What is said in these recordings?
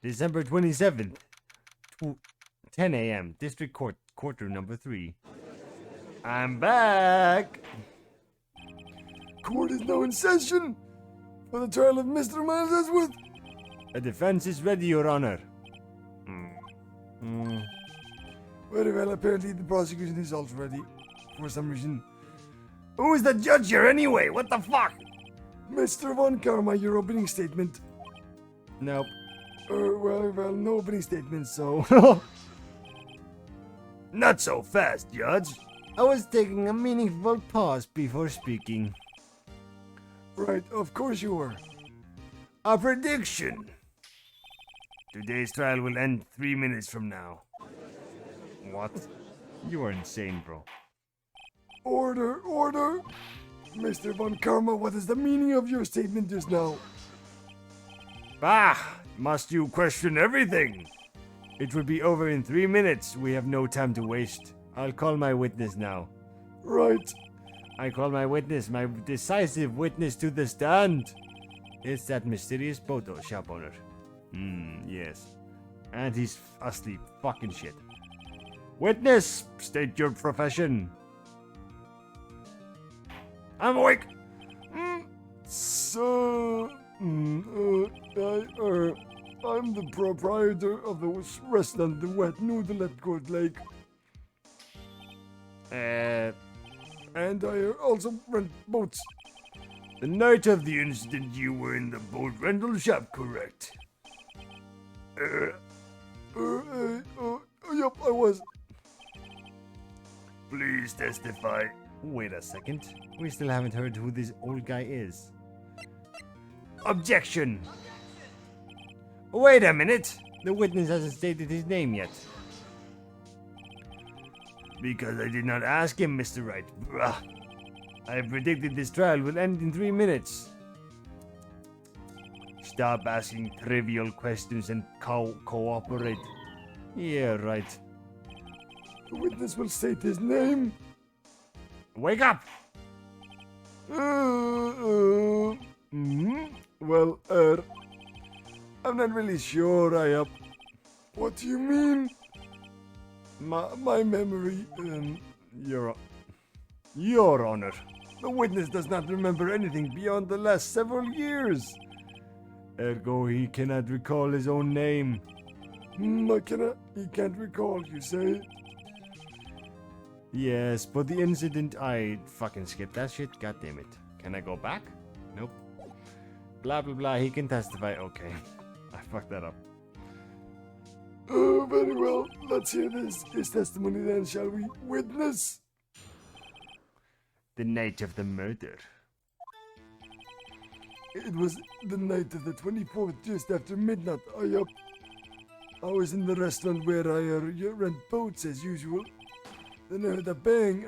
December 27th, 10 a.m. District Court, Courtroom number 3. I'm back! Court is now in session for the trial of Mr. Miles Edgeworth. The defense is ready, Your Honor. Very well, apparently the prosecution is also ready for some reason. Who's the judge here anyway? What the fuck? Mr. Von Karma, your opening statement. Nope. Well, no opening statement, so... Not so fast, Judge. I was taking a meaningful pause before speaking. Right, of course you were. A prediction. Today's trial will end 3 minutes from now. What? You are insane, bro. Order! Mr. Von Karma, what is the meaning of your statement just now? Bah! Must you question everything? It will be over in 3 minutes. We have no time to waste. I'll call my witness now. Right. I call my witness, my decisive witness to the stand. It's that mysterious Boto shop owner. Yes. And he's asleep. Fucking shit. Witness, state your profession. I'm awake. So, I'm the proprietor of the restaurant, the Wet Noodle at Court Lake. And I also rent boats. The night of the incident, you were in the boat rental shop, correct? Yep, I was. Please testify. Wait a second. We still haven't heard who this old guy is. Objection! Wait a minute. The witness hasn't stated his name yet. Because I did not ask him, Mr. Wright. Bruh. I predicted this trial will end in 3 minutes. Stop asking trivial questions and cooperate. Yeah, right. The witness will state his name. Wake up! Well, I'm not really sure, What do you mean? My memory, Your Honor, the witness does not remember anything beyond the last several years. Ergo, he cannot recall his own name. He can't recall, you say? Yes, but the incident, I fucking skipped that shit. God damn it. Can I go back? Nope. Blah, blah, blah. He can testify. Okay. I fucked that up. Very well. Let's hear his testimony then, shall we? Witness! The night of the murder. It was the night of the 24th, just after midnight. I was in the restaurant where I rent boats as usual. Then I heard a bang,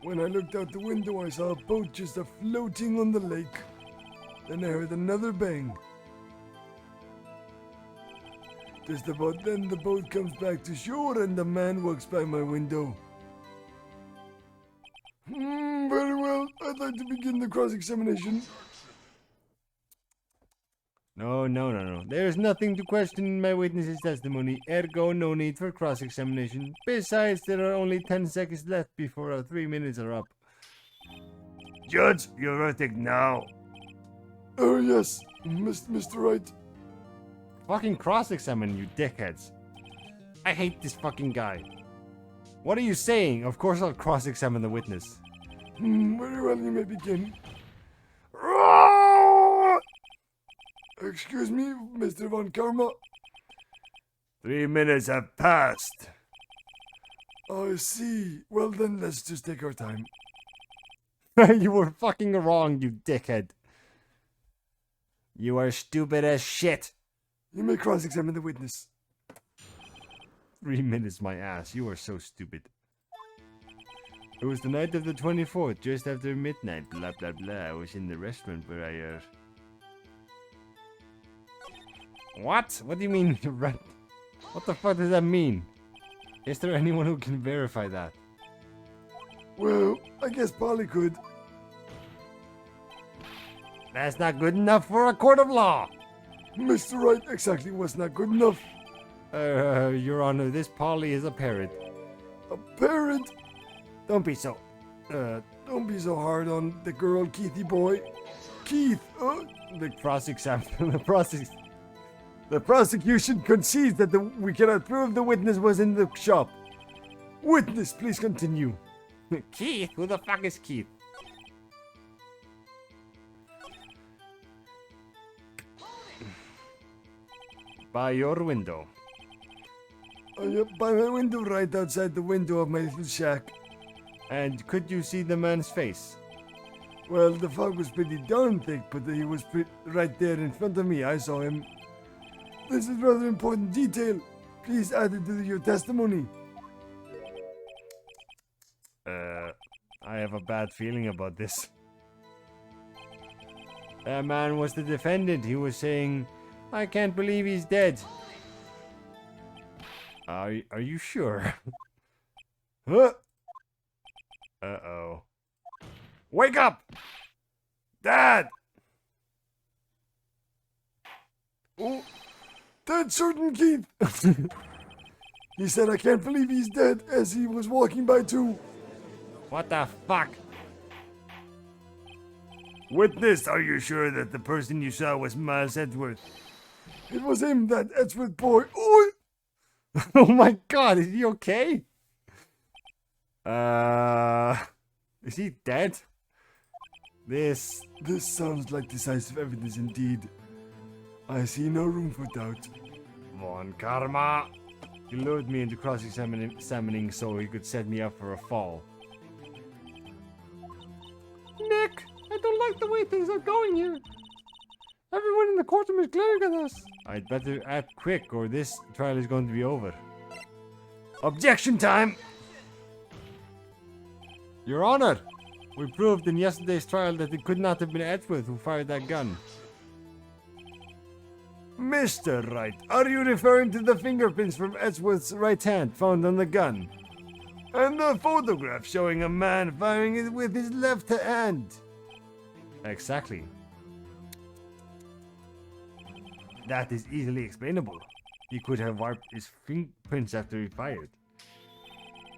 When I looked out the window, I saw a boat just floating on the lake. Then I heard another bang. Just about then, the boat comes back to shore and the man walks by my window. Very well. I'd like to begin the cross-examination. No. There's nothing to question in my witness's testimony. Ergo, no need for cross-examination. Besides, there are only 10 seconds left before our 3 minutes are up. Judge, your verdict now. Oh, yes, Mr. Wright. Fucking cross-examine, you dickheads. I hate this fucking guy. What are you saying? Of course I'll cross-examine the witness. Very well, you may begin. Excuse me, Mr. Von Karma. 3 minutes have passed. I see. Well then, let's just take our time. You were fucking wrong, you dickhead. You are stupid as shit. You may cross-examine the witness. 3 minutes, my ass. You are so stupid. It was the night of the 24th, just after midnight, blah blah blah. I was in the restaurant where I, What? What do you mean, rent? What the fuck does that mean? Is there anyone who can verify that? Well, I guess Polly could. That's not good enough for a court of law. Mr. Wright exactly was not good enough. Your Honor, this Polly is a parrot. A parent? Don't be so. Don't be so hard on the girl, Keithy boy. Keith, The prosecution concedes that we cannot prove the witness was in the shop. witness, please continue. Keith? Who the fuck is Keith? By your window. By my window, right outside the window of my little shack. And could you see the man's face? Well, the fog was pretty darn thick, but he was right there in front of me. I saw him. This is rather important detail. Please add it to your testimony. I have a bad feeling about this. That man was the defendant. He was saying, I can't believe he's dead. Are you sure? Huh? Uh-oh. Wake up! Dad! Oh, that's certain, Keith. He said, I can't believe he's dead, as he was walking by too. What the fuck? Witness, are you sure that the person you saw was Miles Edgeworth? It was him, that Edgeworth boy. Oh! Oh my god, is he okay? Is he dead? This sounds like decisive evidence indeed. I see no room for doubt. Von Karma. He lured me into cross-examining so he could set me up for a fall. Nick, I don't like the way things are going here. Everyone in the courtroom is glaring at us. I'd better act quick or this trial is going to be over. Objection time! Your Honor, we proved in yesterday's trial that it could not have been Edgeworth who fired that gun. Mr. Wright, are you referring to the fingerprints from Edgeworth's right hand found on the gun? And the photograph showing a man firing it with his left hand? Exactly. That is easily explainable. He could have wiped his fingerprints after he fired.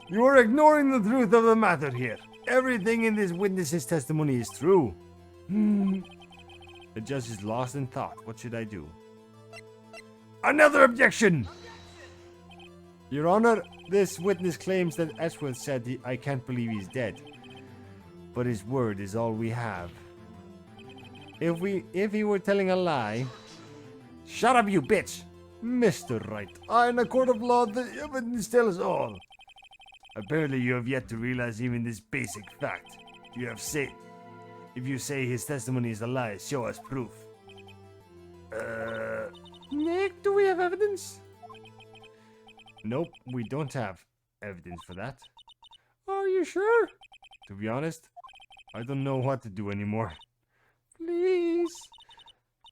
You are ignoring the truth of the matter here. Everything in this witness's testimony is true. The judge is lost in thought. What should I do? Another objection! Your Honor, this witness claims that Edgeworth said I can't believe he's dead. But his word is all we have. If he were telling a lie... Shut up, you bitch! Mr. Wright, in a court of law, the evidence tells all. Apparently you have yet to realize even this basic fact. If you say his testimony is a lie, show us proof. Nick, do we have evidence? Nope, we don't have evidence for that. Are you sure? To be honest, I don't know what to do anymore. Please.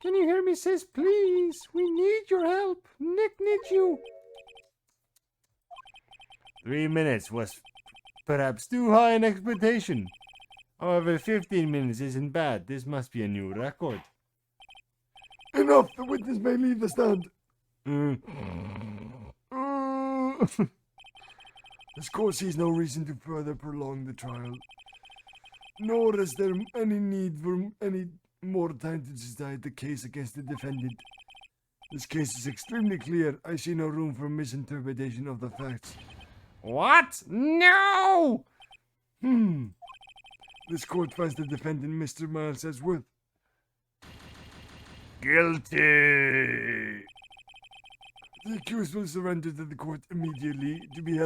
Can you hear me, sis? Please. We need your help. Nick needs you. 3 minutes was perhaps too high an expectation. However, 15 minutes isn't bad. This must be a new record. Enough! The witness may leave the stand. This court sees no reason to further prolong the trial. Nor is there any need for any more time to decide the case against the defendant. This case is extremely clear. I see no room for misinterpretation of the facts. What? No! This court finds the defendant, Mr. Miles Edgeworth, guilty. The accused will surrender to the court immediately to be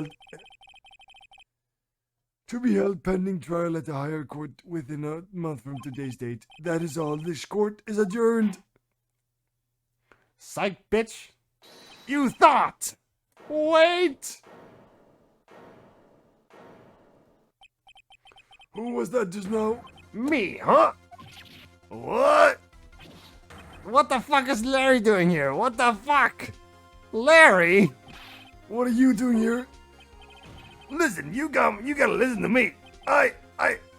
held pending trial at the higher court within a month from today's date. That is all. This court is adjourned. Psych, bitch. You thought. Wait. Who was that just now? Me, huh? What? What the fuck is Larry doing here? What the fuck? Larry? What are you doing here? Listen, you gotta listen to me. I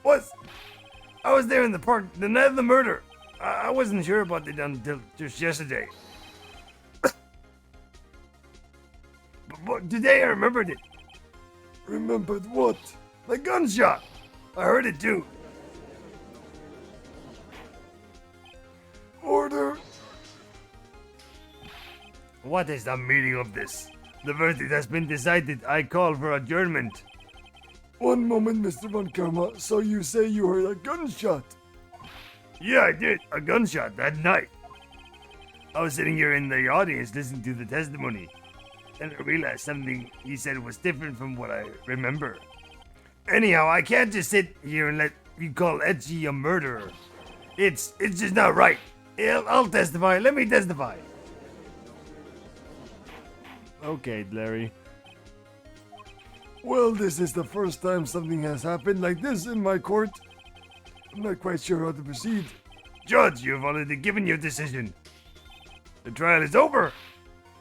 was there in the park the night of the murder. I wasn't sure about it until just yesterday. but today I remembered it. Remembered what? The gunshot! I heard it too. Order! What is the meaning of this? The verdict has been decided. I call for adjournment. One moment, Mr. Von Karma. So you say you heard a gunshot? Yeah, I did. A gunshot that night. I was sitting here in the audience listening to the testimony. Then I realized something he said was different from what I remember. Anyhow, I can't just sit here and let you call Etchy a murderer. It's just not right. I'll testify. Let me testify. Okay, Larry. Well, this is the first time something has happened like this in my court. I'm not quite sure how to proceed. Judge, you've already given your decision. The trial is over.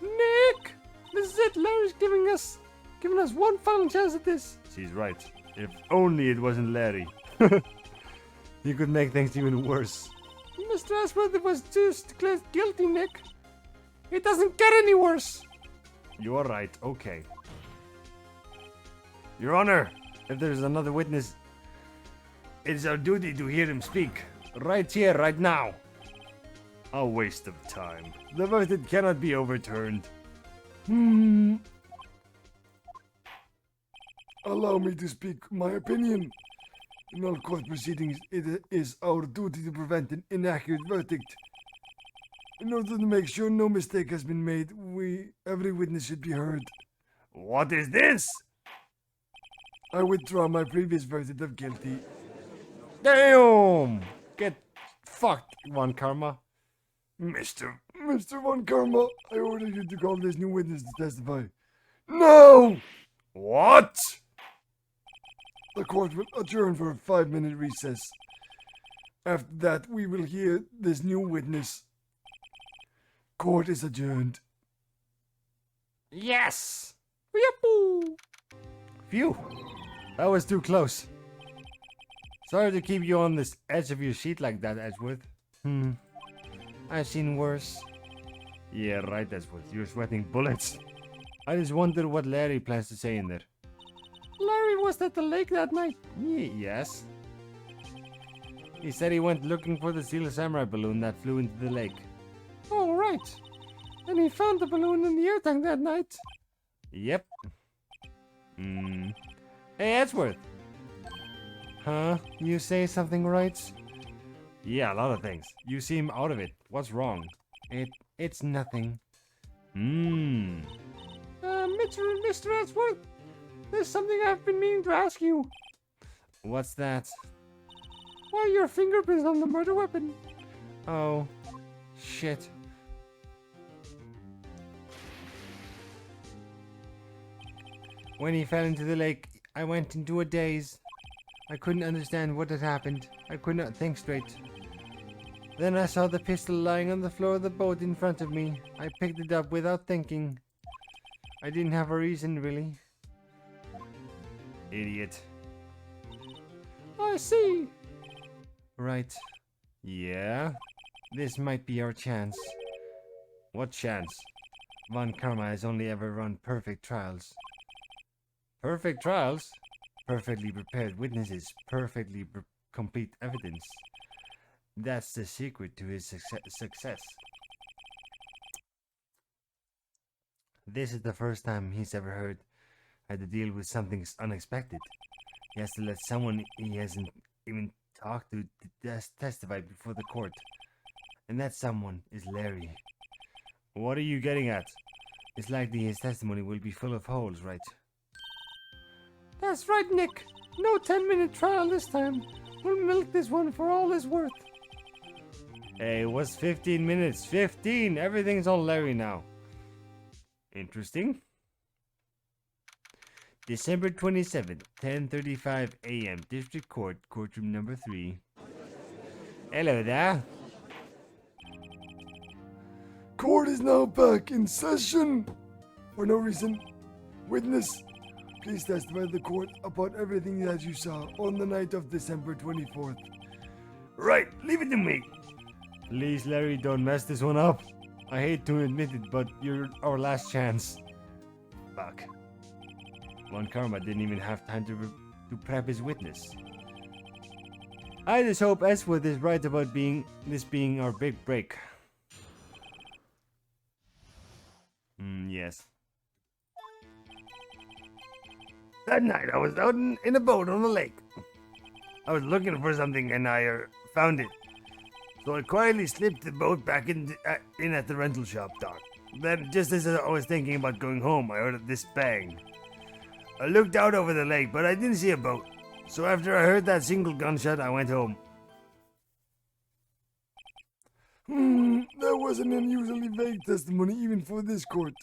Nick! This is it. Larry's giving us one final chance at this. She's right. If only it wasn't Larry. He could make things even worse. Mr. Ashworth was just declared guilty, Nick. It doesn't get any worse. You're right. Okay. Your Honor, if there's another witness, it's our duty to hear him speak. Right here, right now. A waste of time. The verdict cannot be overturned. Allow me to speak my opinion. In all court proceedings, it is our duty to prevent an inaccurate verdict. In order to make sure no mistake has been made, every witness should be heard. What is this? I withdraw my previous verdict of guilty. Damn! Get fucked, Von Karma. Mr. Von Karma, I order you to call this new witness to testify. No! What? The court will adjourn for a 5-minute recess. After that, we will hear this new witness. Court is adjourned. Yes! Yahoo! Phew. That was too close. Sorry to keep you on this edge of your seat like that, Edgeworth. I've seen worse. Yeah, right, Edgeworth. You're sweating bullets. I just wonder what Larry plans to say in there. Larry was at the lake that night. Yes. He said he went looking for the Steel Samurai balloon that flew into the lake. Oh, right. And he found the balloon in the air tank that night. Yep. Hey, Edgeworth. Huh? You say something, right? Yeah, a lot of things. You seem out of it. What's wrong? It's nothing. Hmm. Mr. Edgeworth, there's something I've been meaning to ask you. What's that? Why are your fingerprints on the murder weapon? Oh, shit. When he fell into the lake, I went into a daze. I couldn't understand what had happened. I could not think straight. Then I saw the pistol lying on the floor of the boat in front of me. I picked it up without thinking. I didn't have a reason, really. Idiot. I see. Right. Yeah? This might be our chance. What chance? Von Karma has only ever run perfect trials. Perfect trials? Perfectly prepared witnesses, perfectly complete evidence. That's the secret to his success. This is the first time he's ever had to deal with something unexpected. He has to let someone he hasn't even talked to testify before the court. And that someone is Larry. What are you getting at? It's likely his testimony will be full of holes, right? That's right, Nick. No 10-minute trial this time. We'll milk this one for all it's worth. Hey, what's 15 minutes? 15! Everything's on Larry now. Interesting. December 27th, 10:35 a.m. District Court, courtroom number 3. Hello there. Court is now back in session. For no reason. Witness, please testify to the court about everything that you saw on the night of December 24th. Right, leave it to me. Please, Larry, don't mess this one up. I hate to admit it, but you're our last chance. Fuck. One Karma didn't even have time to prep his witness. I just hope Eswood is right about this being our big break. Yes. That night I was out in a boat on the lake. I was looking for something and I found it. So I quietly slipped the boat back in at the rental shop dock. Then, just as I was thinking about going home, I heard this bang. I looked out over the lake, but I didn't see a boat. So after I heard that single gunshot, I went home. That was an unusually vague testimony even for this court.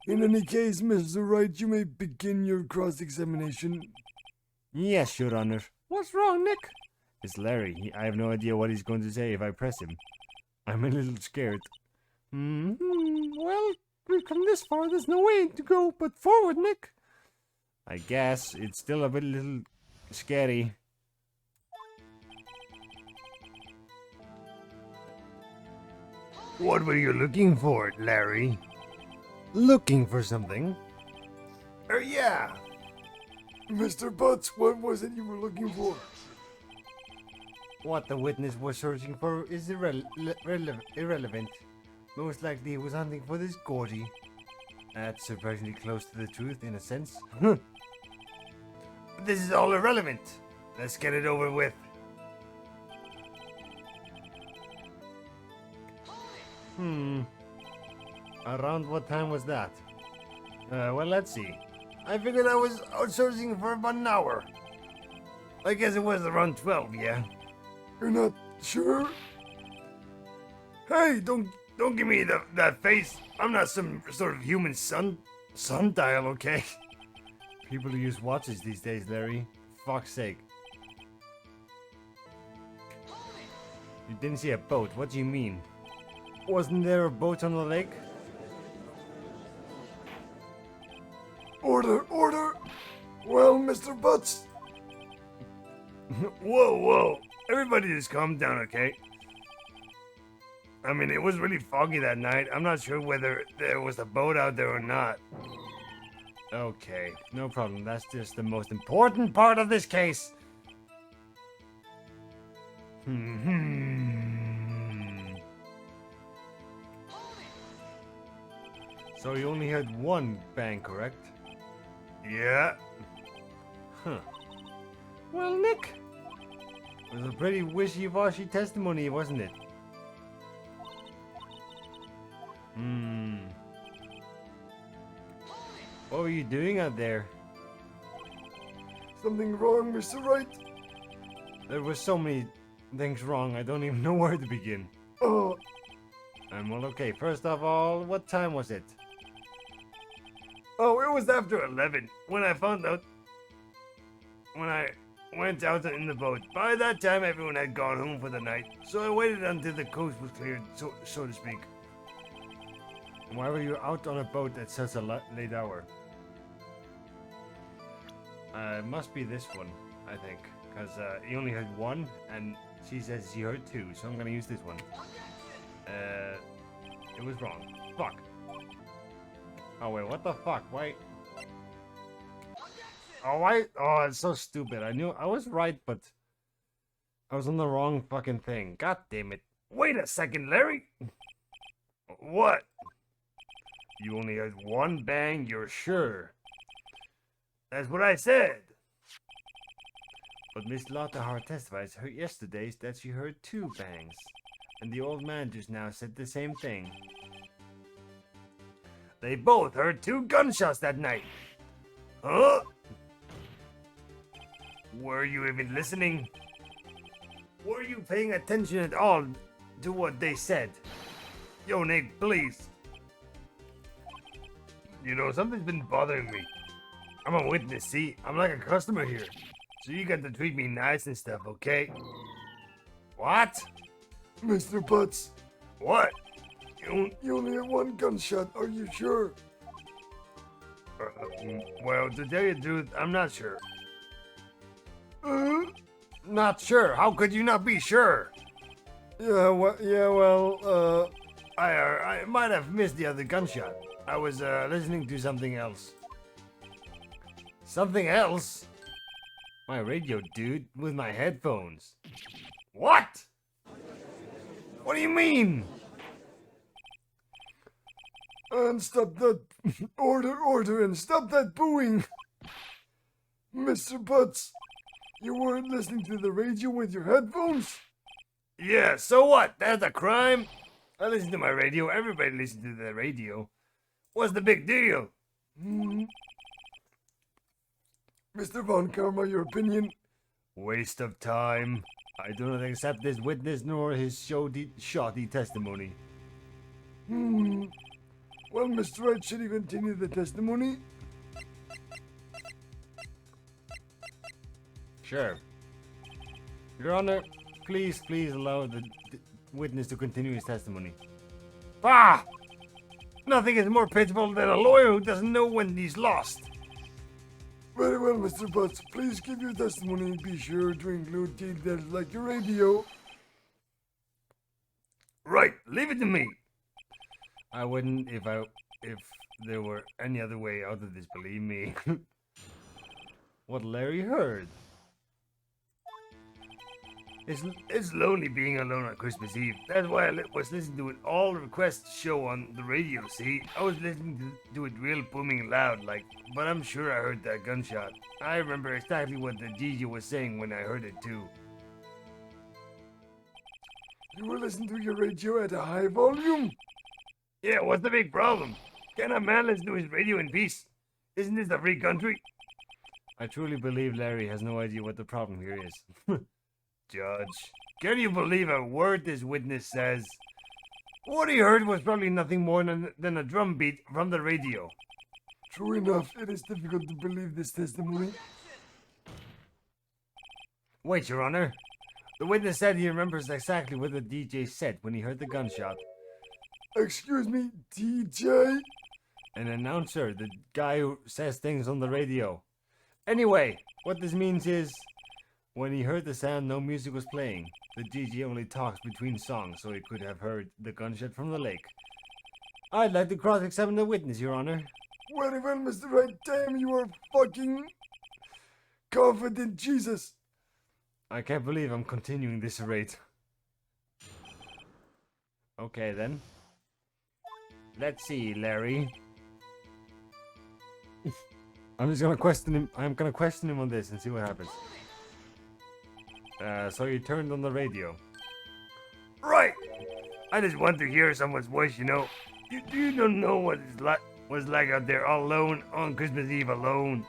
In any case, Mr. Wright, you may begin your cross-examination. Yes, Your Honor. What's wrong, Nick? It's Larry. I have no idea what he's going to say if I press him. I'm a little scared. Well, we've come this far. There's no way to go but forward, Nick. I guess it's still a bit little scary. What were you looking for, Larry? Looking for something? Yeah. Mr. Butts, what was it you were looking for? What the witness was searching for is irrelevant. Most likely he was hunting for this Gordy. That's surprisingly close to the truth in a sense. This is all irrelevant. Let's get it over with. Around what time was that? Well, let's see. I figured I was out searching for about an hour. I guess it was around 12, yeah? You're not sure? Hey, don't give me that face. I'm not some sort of human sundial, okay? People who use watches these days, Larry. Fuck's sake. You didn't see a boat. What do you mean? Wasn't there a boat on the lake? Order, order! Well, Mr. Butts? Whoa. Everybody just calm down, okay? I mean, it was really foggy that night. I'm not sure whether there was a boat out there or not. Okay, no problem. That's just the most important part of this case. So you only heard one bang, correct? Yeah. Well, Nick. It was a pretty wishy-washy testimony, wasn't it? What were you doing out there? Something wrong, Mr. Wright? There were so many things wrong, I don't even know where to begin. Oh, Well, okay, first of all, what time was it? Oh, it was after 11 when I found out. When I went out in the boat. By that time, everyone had gone home for the night, so I waited until the coast was cleared, so to speak. Why were you out on a boat at such a late hour? It must be this one, I think, because he only heard one, and she says she heard two, so I'm gonna use this one. It was wrong. Fuck. Oh wait, what the fuck? Why? Oh, why? Oh, it's so stupid. I knew I was right, but I was on the wrong fucking thing. God damn it. Wait a second, Larry. What? You only heard one bang, you're sure? That's what I said. But Miss Lottahar testifies yesterday that she heard two bangs. And the old man just now said the same thing. They both heard 2 gunshots that night. Huh? Were you even listening? Were you paying attention at all to what they said? Yo, Nick, please. You know, something's been bothering me. I'm a witness, see? I'm like a customer here. So you got to treat me nice and stuff, okay? What? Mr. Butts, What? you only had one gunshot, are you sure? Well, to tell you the truth, I'm not sure. Uh, Not sure? How could you not be sure? I might have missed the other gunshot. I was listening to something else. Something else? My radio, dude, with my headphones. What? What do you mean? And stop that. Order, and stop that booing. Mr. Butts, you weren't listening to the radio with your headphones? Yeah, so what? That's a crime? I listen to my radio. Everybody listens to the radio. What's the big deal? Mr. Von Karma, your opinion? Waste of time. I do not accept this witness nor his shoddy testimony. Well, Mr. Wright, should he continue the testimony? Sure. Your Honor, please allow the witness to continue his testimony. Ah! Nothing is more pitiful than a lawyer who doesn't know when he's lost. Very well, Mr. Butts. Please give your testimony and be sure to include details like your radio. Right, leave it to me. I wouldn't if there were any other way out of this, believe me. What Larry heard. It's lonely being alone on Christmas Eve. That's why I was listening to an all request show on the radio, see? I was listening to it real booming loud, like, but I'm sure I heard that gunshot. I remember exactly what the DJ was saying when I heard it too. You were listening to your radio at a high volume? Yeah, what's the big problem? Can a man listen to his radio in peace? Isn't this a free country? I truly believe Larry has no idea what the problem here is. Judge, can you believe a word this witness says? What he heard was probably nothing more than a drum beat from the radio. True enough, it is difficult to believe this testimony. Wait, Your Honor. The witness said he remembers exactly what the DJ said when he heard the gunshot. Excuse me, DJ? An announcer, the guy who says things on the radio. Anyway, what this means is, when he heard the sound, no music was playing. The DJ only talks between songs, so he could have heard the gunshot from the lake. I'd like to cross-examine the witness, Your Honor. Very well, Mr. Wright. Damn, you are fucking confident, Jesus. I can't believe I'm continuing this rate. Okay, then. Let's see, Larry. I'm just gonna question him. I'm gonna question him on this and see what happens. So you turned on the radio. Right! I just want to hear someone's voice, you know. You don't know what it's like out there all alone on Christmas Eve alone.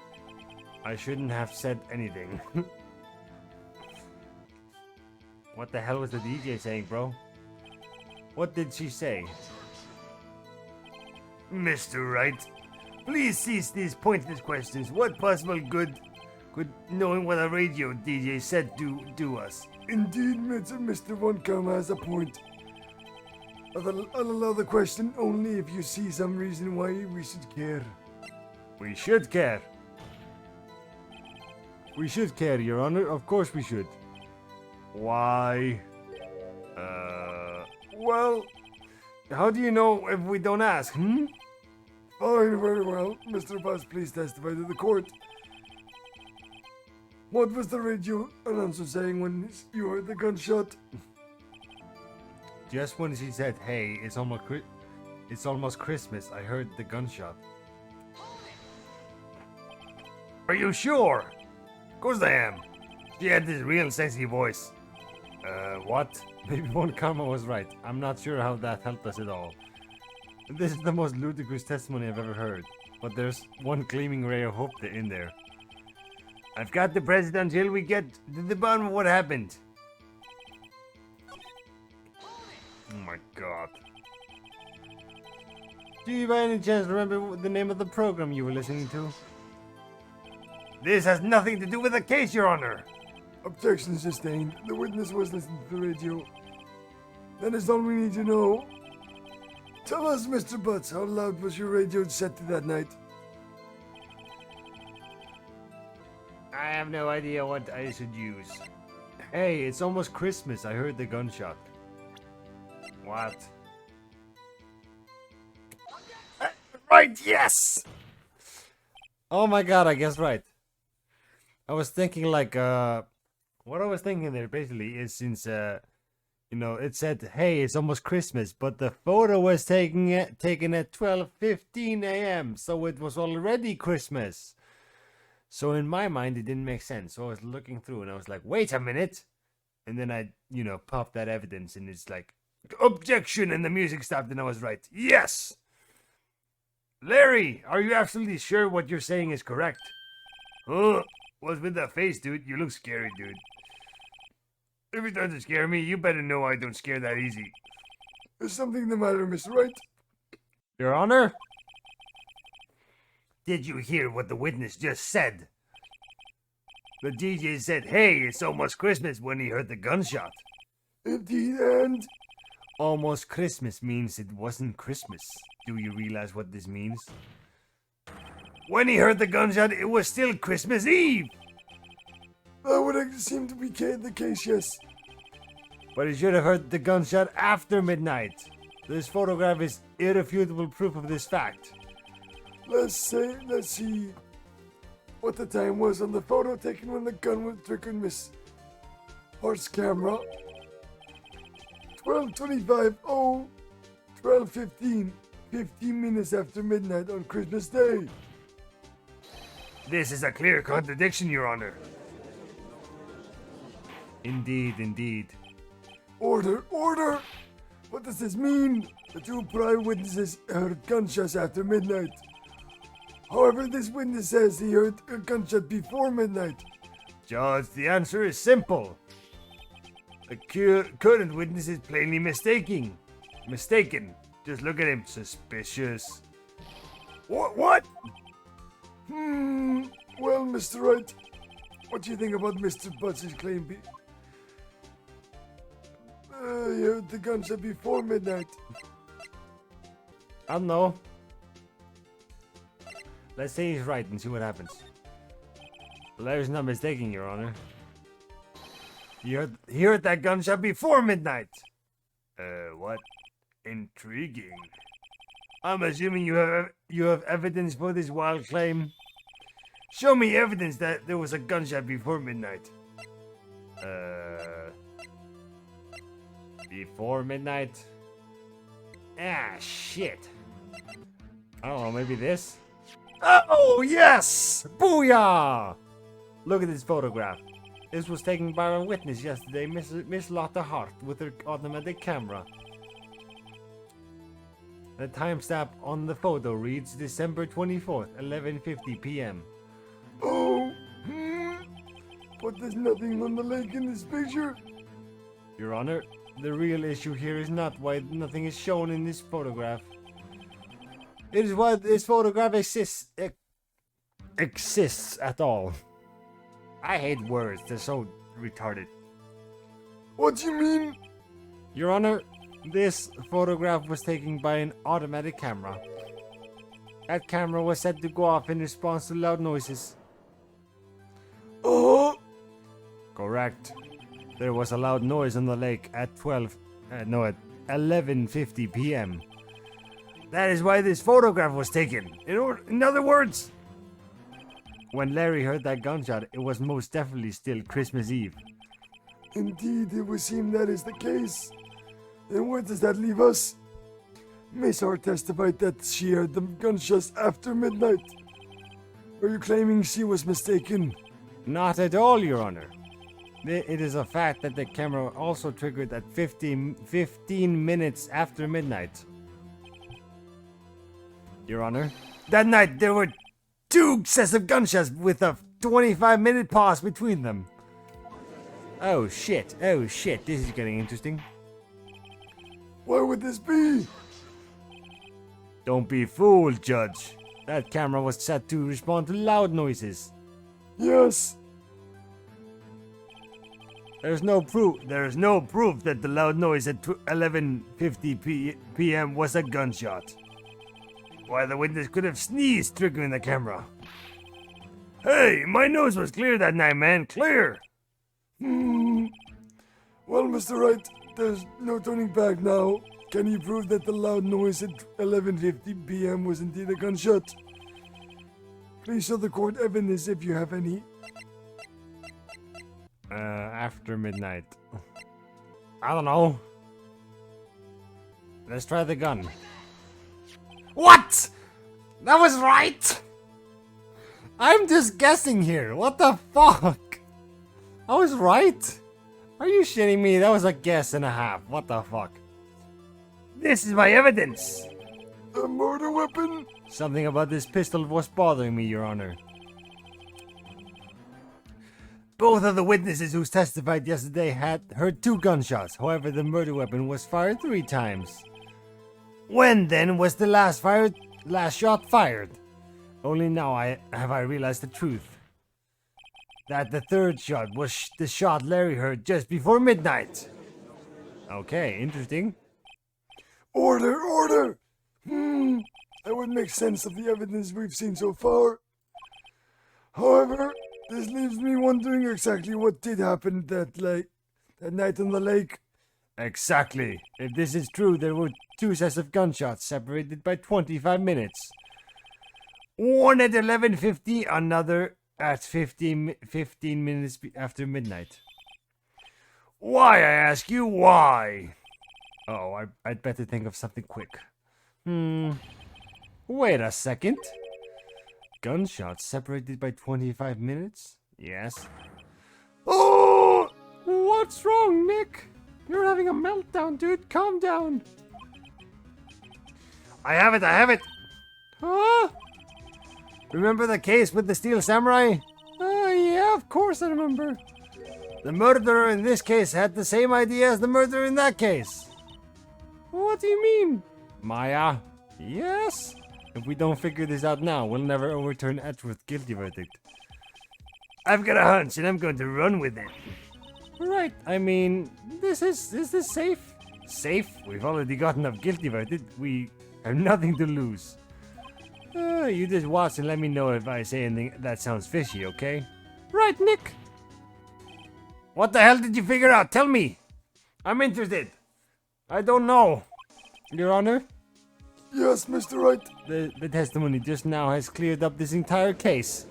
I shouldn't have said anything. What the hell was the DJ saying, bro? What did she say? Mr. Wright, please cease these pointless questions. What possible good could knowing what a radio DJ said do us? Indeed, Mr. Von Karma has a point. I'll allow the question only if you see some reason why we should care. We should care. We should care, Your Honor. Of course we should. Why? Well, how do you know if we don't ask, Fine, very well. Mr. Buzz, please testify to the court. What was the radio announcer saying when you heard the gunshot? Just when she said, "Hey, it's almost Christmas," I heard the gunshot. Are you sure? Of course I am. She had this real sexy voice. What? Maybe Von Karma was right. I'm not sure how that helped us at all. This is the most ludicrous testimony I've ever heard. But there's one gleaming ray of hope in there. I've got the president until we get to the bottom of what happened. Oh my god. Do you by any chance remember the name of the program you were listening to? This has nothing to do with the case, Your Honor. Objection sustained. The witness was listening to the radio. That is all we need to know. Tell us, Mr. Butts, how loud was your radio set to that night? I have no idea what I should use. Hey, it's almost Christmas. I heard the gunshot. What? Right, yes! Oh my god, I guess right. I was thinking like, what I was thinking there basically is since, you know, it said, hey, it's almost Christmas, but the photo was taken at 12:15 a.m., so it was already Christmas. So in my mind, it didn't make sense. So I was looking through and I was like, wait a minute. And then I, you know, popped that evidence and it's like, objection, and the music stopped and I was right. Yes! Larry, are you absolutely sure what you're saying is correct? What's with that face, dude? You look scary, dude. If you're trying to scare me, you better know I don't scare that easy. Is something the matter, Mr. Wright? Your Honor? Did you hear what the witness just said? The DJ said, hey, it's almost Christmas when he heard the gunshot. Indeed, and Almost Christmas means it wasn't Christmas. Do you realize what this means? When he heard the gunshot, it was still Christmas Eve. that would seem to be the case, yes. But he should have heard the gunshot after midnight. This photograph is irrefutable proof of this fact. Let's see what the time was on the photo taken when the gun was triggered, Miss Hart's camera. 12:25. 12:15. 15 minutes after midnight on Christmas Day. This is a clear contradiction, Your Honor. Indeed, indeed. Order, order! What does this mean? The two prior witnesses heard gunshots after midnight. However, this witness says he heard a gunshot before midnight. Judge, the answer is simple. The current witness is plainly mistaken. Just look at him, suspicious. What? Well, Mr. Wright, what do you think about Mr. Butts' claim? He heard the gunshot before midnight. I don't know. Let's say he's right and see what happens. Larry's not mistaken, Your Honor. He heard that gunshot before midnight. What? Intriguing. I'm assuming you have evidence for this wild claim. Show me evidence that there was a gunshot before midnight. Before midnight? Ah, shit. I don't know, maybe this? Oh, yes! Booyah! Look at this photograph. This was taken by a witness yesterday, Miss Lotta Hart, with her automatic camera. The timestamp on the photo reads December 24th, 11:50 p.m. But there's nothing on the lake in this picture. Your Honor, the real issue here is not why nothing is shown in this photograph. It is why this photograph exists at all. I hate words, they're so retarded. What do you mean? Your Honor, this photograph was taken by an automatic camera. That camera was set to go off in response to loud noises. Correct. There was a loud noise on the lake at 11:50 p.m. That is why this photograph was taken. In other words, when Larry heard that gunshot, it was most definitely still Christmas Eve. Indeed, it would seem that is the case. Then where does that leave us? Miss Hart testified that she heard the gunshots after midnight. Are you claiming she was mistaken? Not at all, Your Honor. It is a fact that the camera also triggered at 15 minutes after midnight. Your Honor. that night there were two successive gunshots with a 25-minute pause between them. Oh shit, this is getting interesting. Why would this be? Don't be fooled, Judge. That camera was set to respond to loud noises. Yes. There is no proof that the loud noise at 11:50 p.m. was a gunshot. Why, the witness could have sneezed, triggering the camera. Hey, my nose was clear that night, man. Clear. Well, Mr. Wright, there's no turning back now. Can you prove that the loud noise at 11:50 p.m. was indeed a gunshot? Please show the court evidence if you have any. After midnight. I don't know. Let's try the gun. What? That was right? I'm just guessing here. What the fuck? I was right? Are you shitting me? That was a guess and a half. What the fuck? This is my evidence. A murder weapon? Something about this pistol was bothering me, Your Honor. Both of the witnesses who testified yesterday had heard 2 gunshots. However, the murder weapon was fired 3 times. When then was the last shot fired? Only now have I realized the truth. That the 3rd shot was the shot Larry heard just before midnight. Okay, interesting. Order, order! That would make sense of the evidence we've seen so far. However, this leaves me wondering exactly what did happen that night on the lake. Exactly. If this is true, there were 2 sets of gunshots separated by 25 minutes. One at 11:50, another at 15 minutes after midnight. Why, I ask you, why? Oh, I'd better think of something quick. Wait a second. Gunshots separated by 25 minutes? Yes. Oh! What's wrong, Nick? You're having a meltdown, dude. Calm down. I have it! Huh? Remember the case with the Steel Samurai? Yeah, of course I remember. The murderer in this case had the same idea as the murderer in that case. What do you mean? Maya? Yes? If we don't figure this out now, we'll never overturn Edgeworth's guilty verdict. I've got a hunch and I'm going to run with it. Right, I mean, is this safe? Safe? We've already got enough guilty verdict. We have nothing to lose. You just watch and let me know if I say anything that sounds fishy, okay? Right, Nick. What the hell did you figure out? Tell me. I'm interested. I don't know. Your Honor? Yes, Mr. Wright. The testimony just now has cleared up this entire case.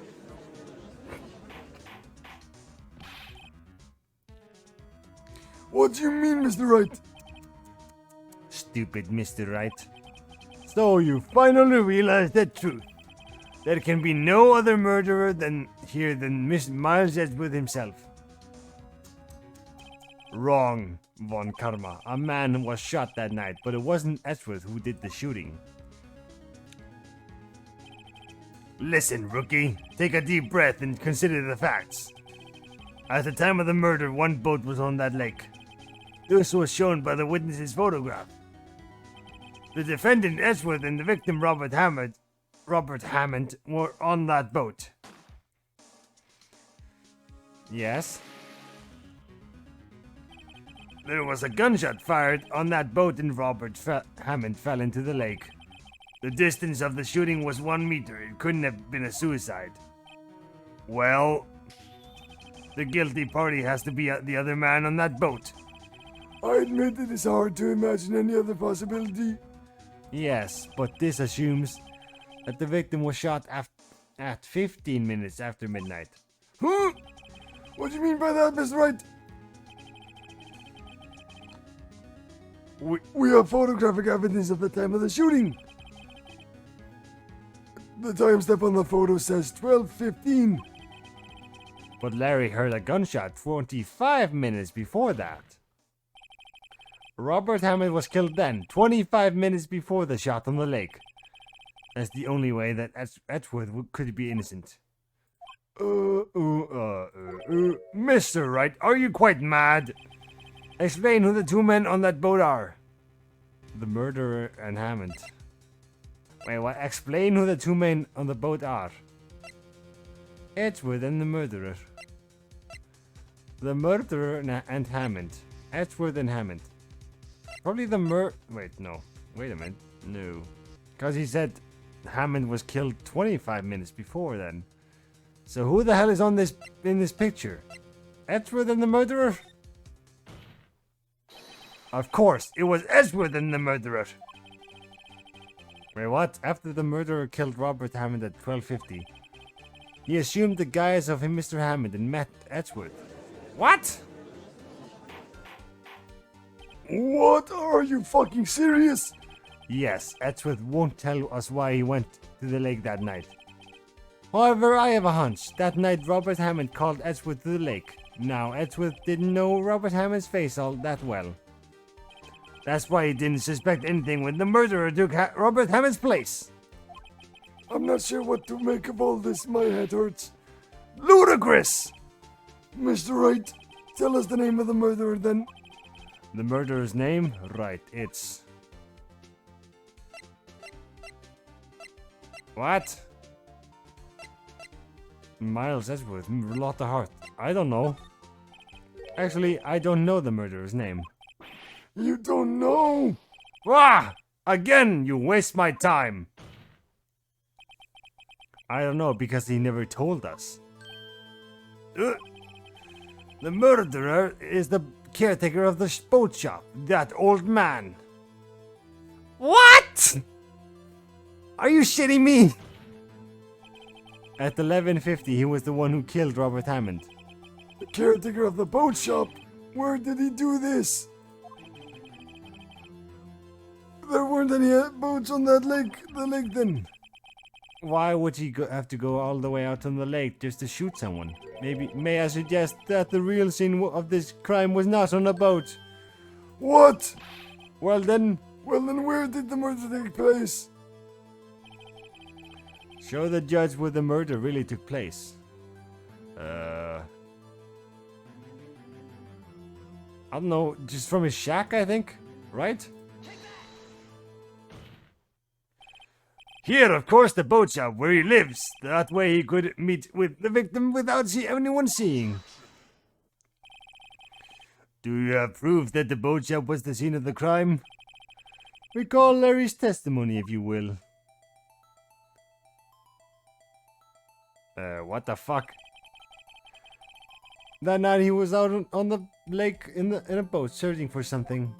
What do you mean, Mr. Wright? Stupid Mr. Wright. So you finally realize the truth. There can be no other murderer than Miles Edgeworth himself. Wrong, Von Karma. A man was shot that night, but it wasn't Edgeworth who did the shooting. Listen, rookie. Take a deep breath and consider the facts. At the time of the murder, 1 boat was on that lake. This was shown by the witness's photograph. The defendant Edgeworth and the victim Robert Hammond were on that boat. Yes? There was a gunshot fired on that boat and Hammond fell into the lake. The distance of the shooting was 1 meter. It couldn't have been a suicide. Well, the guilty party has to be the other man on that boat. I admit it is hard to imagine any other possibility. Yes, but this assumes that the victim was shot at 15 minutes after midnight. Huh? What do you mean by that, Mr. Wright? We have photographic evidence of the time of the shooting. The timestamp on the photo says 12:15. But Larry heard a gunshot 25 minutes before that. Robert Hammond was killed then, 25 minutes before the shot on the lake. That's the only way that Edgeworth could be innocent. Mr. Wright, are you quite mad? Explain who the 2 men on that boat are. The murderer and Hammond. Wait, what? Explain who the 2 men on the boat are. Edgeworth and the murderer. The murderer and Hammond. Edgeworth and Hammond. Probably the Wait, no. Wait a minute. No. Because he said Hammond was killed 25 minutes before then. So who the hell is in this picture? Edgeworth and the murderer? Of course, it was Edgeworth and the murderer. Wait, what? After the murderer killed Robert Hammond at 12:50, he assumed the guise of him, Mr. Hammond, and met Edgeworth. What? What? Are you fucking serious? Yes, Edgeworth won't tell us why he went to the lake that night. However, I have a hunch. That night, Robert Hammond called Edgeworth to the lake. Now, Edgeworth didn't know Robert Hammond's face all that well. That's why he didn't suspect anything when the murderer took Robert Hammond's place. I'm not sure what to make of all this. My head hurts. Ludicrous! Mr. Wright, tell us the name of the murderer then. The murderer's name? Right, it's... What? Miles Edgeworth, Lotta Hart. I don't know. Actually, I don't know the murderer's name. You don't know? Wah! Again, you waste my time. I don't know because he never told us. The murderer is the caretaker of the boat shop, that old man. What? Are you shitting me? At 11:50, he was the one who killed Robert Hammond. The caretaker of the boat shop? Where did he do this? There weren't any boats on that lake. The lake then. Why would he have to go all the way out on the lake just to shoot someone? May I suggest that the real scene of this crime was not on a boat? What? Well then, where did the murder take place? show the judge where the murder really took place. I don't know, just from his shack, I think, right? Here, of course, the boat shop where he lives. That way he could meet with the victim without anyone seeing. Do you have proof that the boat shop was the scene of the crime? Recall Larry's testimony, if you will. What the fuck? That night he was out on the lake in a boat searching for something.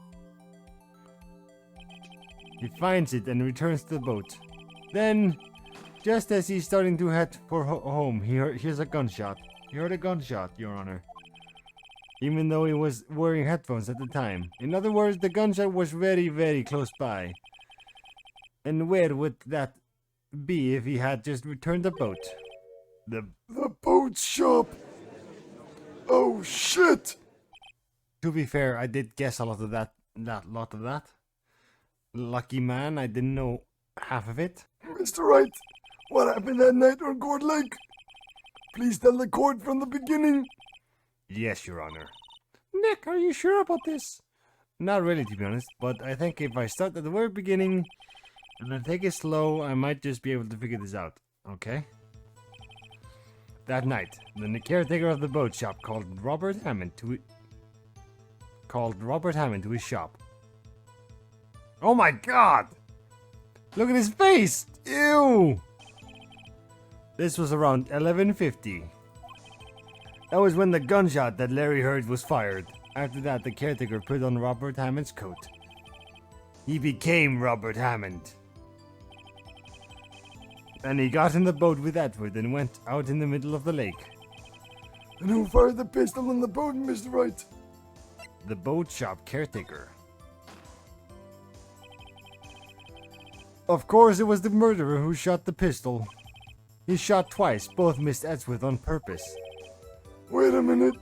He finds it and returns to the boat. Then, just as he's starting to head for home, he hears a gunshot. He heard a gunshot, Your Honor. Even though he was wearing headphones at the time. In other words, the gunshot was very, very close by. And where would that be if he had just returned the boat? The boat shop. Oh shit! To be fair, I did guess a lot of that. Lucky man, I didn't know half of it. Mr. Wright, what happened that night on Court Lake? Please tell the court from the beginning. Yes, Your Honor. Nick, are you sure about this? Not really, to be honest, but I think if I start at the very beginning and I take it slow, I might just be able to figure this out. Okay? That night, the caretaker of the boat shop called Robert Hammond to his shop. Oh my god! Look at his face! Ew! This was around 11:50. That was when the gunshot that Larry heard was fired. After that, the caretaker put on Robert Hammond's coat. He became Robert Hammond. And he got in the boat with Edward and went out in the middle of the lake. And who fired the pistol on the boat, Mr. Wright? The boat shop caretaker. Of course, it was the murderer who shot the pistol. He shot twice, both missed Edgeworth on purpose. Wait a minute.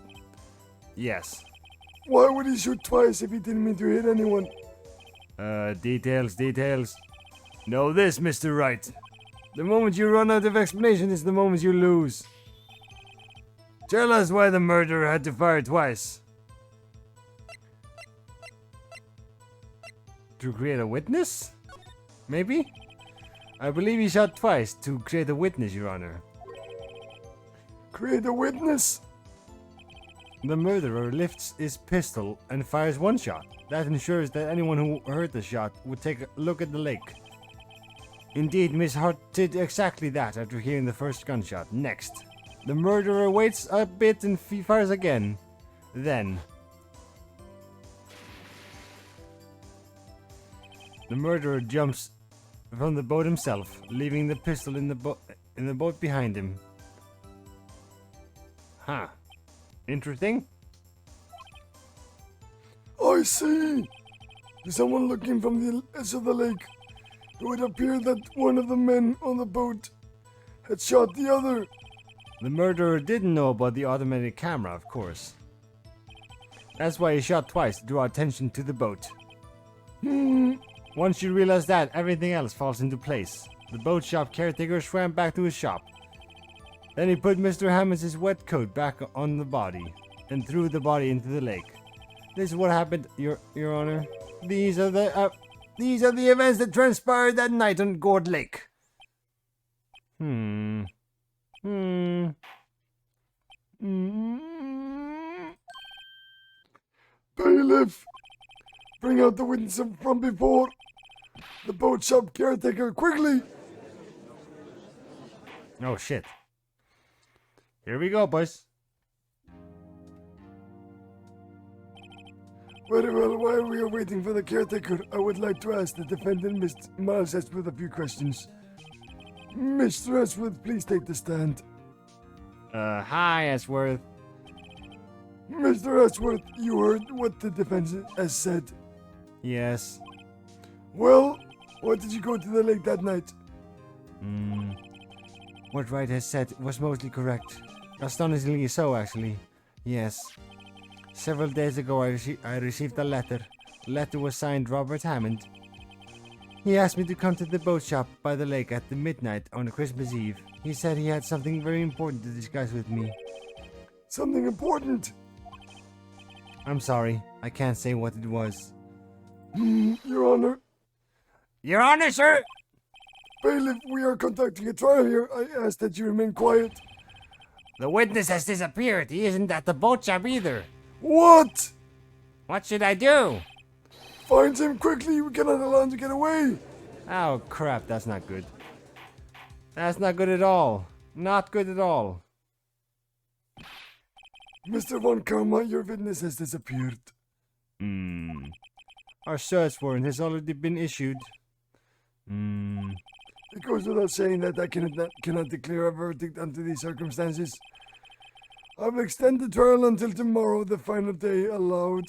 Yes. Why would he shoot twice if he didn't mean to hit anyone? Details. Know this, Mr. Wright. The moment you run out of explanation is the moment you lose. Tell us why the murderer had to fire twice. To create a witness? Maybe? I believe he shot twice to create a witness, Your Honor. Create a witness? The murderer lifts his pistol and fires one shot. That ensures that anyone who heard the shot would take a look at the lake. Indeed, Miss Hart did exactly that after hearing the first gunshot. Next, the murderer waits a bit and fires again. Then, The murderer jumps from the boat himself, leaving the pistol in the boat behind him. Huh. Interesting. I see. There's someone looking from the edge of the lake. It would appear that one of the men on the boat had shot the other. The murderer didn't know about the automatic camera, of course. That's why he shot twice to draw attention to the boat. Once you realize that, everything else falls into place. The boat shop caretaker swam back to his shop. Then he put Mr. Hammonds' wet coat back on the body and threw the body into the lake. This is what happened, Your Honor. These are the events that transpired that night on Gourd Lake. Bailiff, bring out the witness from before. The boat shop caretaker, quickly. Oh shit. Here we go, boys. Very well, while we are waiting for the caretaker, I would like to ask the defendant, Mr. Miles Ashworth, a few questions. Mr. Ashworth, please take the stand. Hi, Ashworth. Mr. Ashworth, you heard what the defense has said. Yes. Well, why did you go to the lake that night? What Wright has said was mostly correct. Astonishingly so, actually. Yes. Several days ago, I received a letter. The letter was signed Robert Hammond. He asked me to come to the boat shop by the lake at the midnight on Christmas Eve. He said he had something very important to discuss with me. Something important? I'm sorry, I can't say what it was. Your Honor. Your Honor, sir! Bailiff, we are conducting a trial here. I ask that you remain quiet. The witness has disappeared. He isn't at the boat shop either. What? What should I do? Find him quickly. We cannot allow him to get away. Oh, crap. That's not good. That's not good at all. Not good at all. Mr. Von Karma, your witness has disappeared. Our search warrant has already been issued. It goes without saying that I cannot declare a verdict under these circumstances. I will extend the trial until tomorrow, the final day allowed.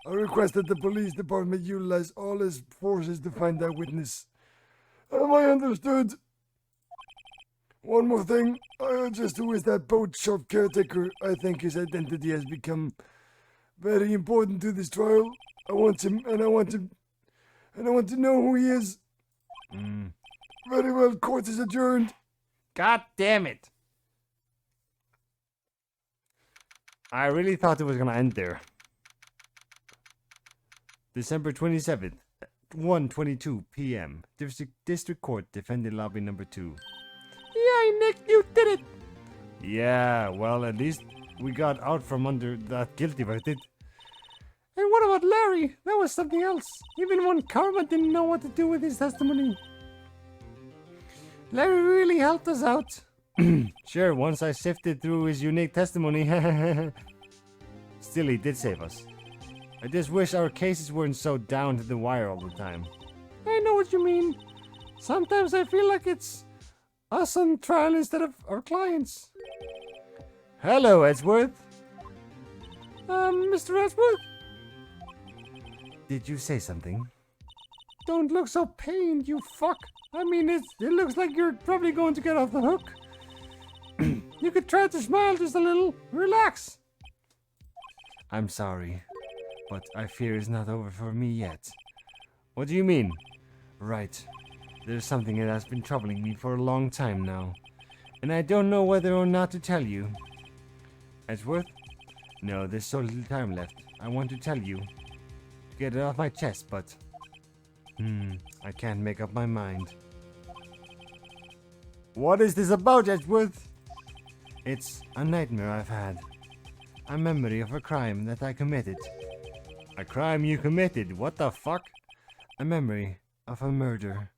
I request that the police department utilize all its forces to find that witness. Am I understood? One more thing, just who is that boat shop caretaker? I think his identity has become very important to this trial. I want him, and I want to know who he is. Very well, court is adjourned. God damn it. I really thought it was gonna end there. December 27th, 1:22 p.m. District Court, Defendant Lobby number 2. Yay, Nick, you did it! Yeah, well, at least we got out from under that guilty verdict. And what about Larry? That was something else. Even when Karma didn't know what to do with his testimony. Larry really helped us out. Sure, once I sifted through his unique testimony. Still, he did save us. I just wish our cases weren't so down to the wire all the time. I know what you mean. Sometimes I feel like it's us on trial instead of our clients. Hello, Edgeworth. Mr. Edgeworth? Did you say something? Don't look so pained, you fuck. I mean, it looks like you're probably going to get off the hook. You could try to smile just a little. Relax. I'm sorry, but I fear it's not over for me yet. What do you mean? Right. There's something that has been troubling me for a long time now, and I don't know whether or not to tell you. Edgeworth? No, there's so little time left. I want to tell you. To get it off my chest, but... I can't make up my mind. What is this about, Edgeworth? It's a nightmare I've had. A memory of a crime that I committed. A crime you committed? What the fuck? A memory of a murder.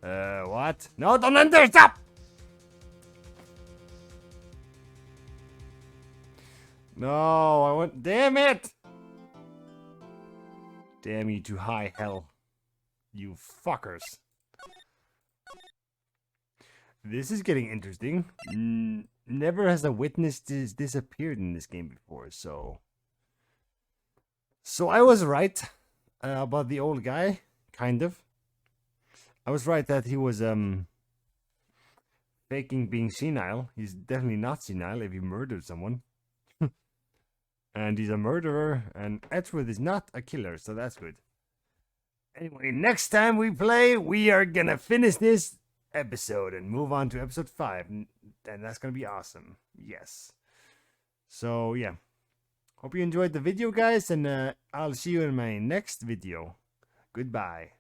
What? No, don't enter! Stop! No, I want... Damn it! Damn you to high hell. You fuckers. This is getting interesting. Never has a witness disappeared in this game before, so... So I was right about the old guy, kind of. I was right that he was faking being senile. He's definitely not senile if he murdered someone. And he's a murderer, and Edgeworth is not a killer, so that's good. Anyway, next time we play, we are gonna finish this episode and move on to episode 5, and that's gonna be awesome. Yes. So, yeah. Hope you enjoyed the video, guys, and I'll see you in my next video. Goodbye.